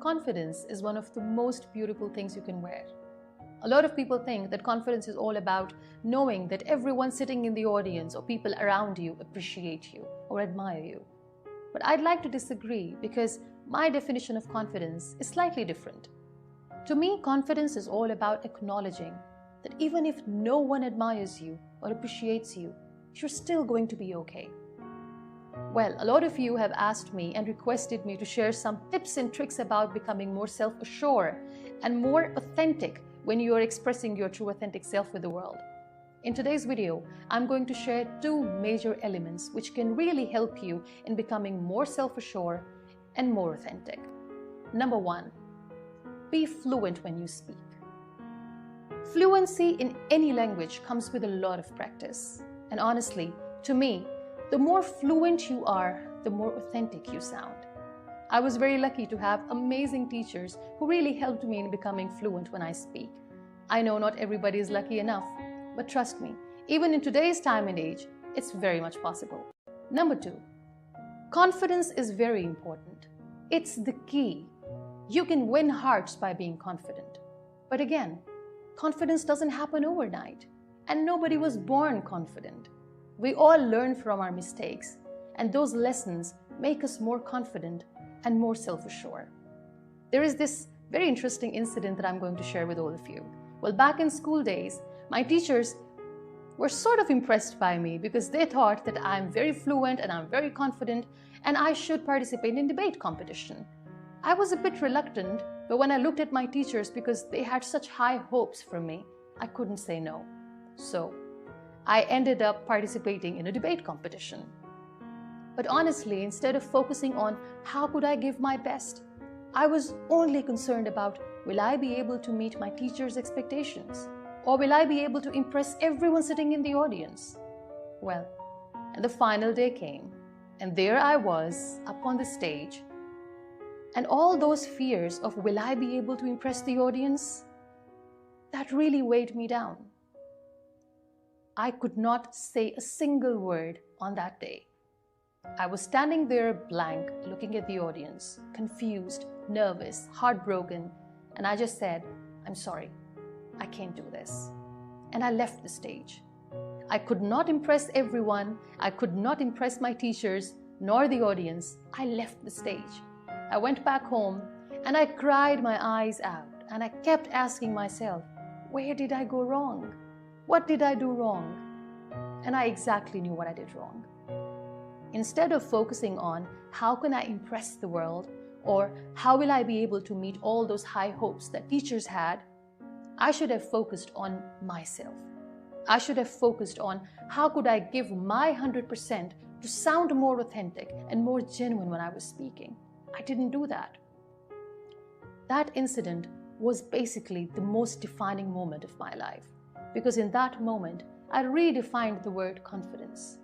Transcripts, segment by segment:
confidence is one of the most beautiful things you can wear. A lot of people think that confidence is all about knowing that everyone sitting in the audience or people around you appreciate you or admire you. But I'd like to disagree because my definition of confidence is slightly different. To me, confidence is all about acknowledging that even if no one admires you or appreciates you, you're still going to be okay. Well, a lot of you have asked me and requested me to share some tips and tricks about becoming more self-assured and more authentic when you are expressing your true authentic self with the world. In today's video, I'm going to share two major elements which can really help you in becoming more self-assured and more authentic. Number one, be fluent when you speak. Fluency in any language comes with a lot of practice. And honestly, to me, the more fluent you are, the more authentic you sound. I was very lucky to have amazing teachers who really helped me in becoming fluent when I speak. I know not everybody is lucky enough, but trust me, even in today's time and age, it's very much possible. Number two, confidence is very important. It's the key. You can win hearts by being confident. But again, confidence doesn't happen overnight, and nobody was born confident. We all learn from our mistakes, and those lessons make us more confident and more self-assured. There is this very interesting incident that I'm going to share with all of you. Well, back in school days, my teachers were sort of impressed by me because they thought that I'm very fluent and I'm very confident and I should participate in debate competition. I was a bit reluctant, but when I looked at my teachers, because they had such high hopes for me, I couldn't say no. So I ended up participating in a debate competition. But honestly, instead of focusing on how could I give my best, I was only concerned about, will I be able to meet my teacher's expectations? Or will I be able to impress everyone sitting in the audience? Well, and the final day came, and there I was up on the stage, and all those fears of will I be able to impress the audience, that really weighed me down. I could not say a single word on that day. I was standing there blank, looking at the audience, confused, nervous, heartbroken, and I just said, I'm sorry, I can't do this. And I left the stage. I could not impress everyone. I could not impress my teachers, nor the audience. I left the stage. I went back home and I cried my eyes out, and I kept asking myself, where did I go wrong? What did I do wrong? And I exactly knew what I did wrong. Instead of focusing on how can I impress the world or how will I be able to meet all those high hopes that teachers had, I should have focused on myself. I should have focused on how could I give my 100% to sound more authentic and more genuine when I was speaking. I didn't do that. That incident was basically the most defining moment of my life, because in that moment, I redefined the word confidence.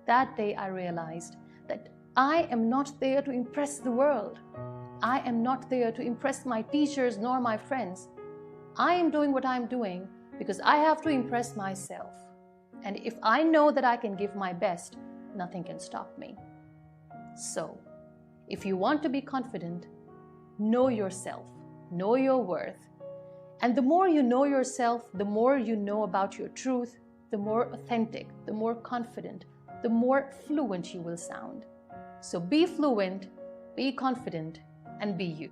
That day I realized that I am not there to impress the world. I am not there to impress my teachers nor my friends. I am doing what I'm doing because I have to impress myself. And if I know that I can give my best, nothing can stop me. So, if you want to be confident, know yourself, know your worth. And the more you know yourself, the more you know about your truth, the more authentic, the more confident, the more fluent you will sound. So be fluent, be confident, and be you.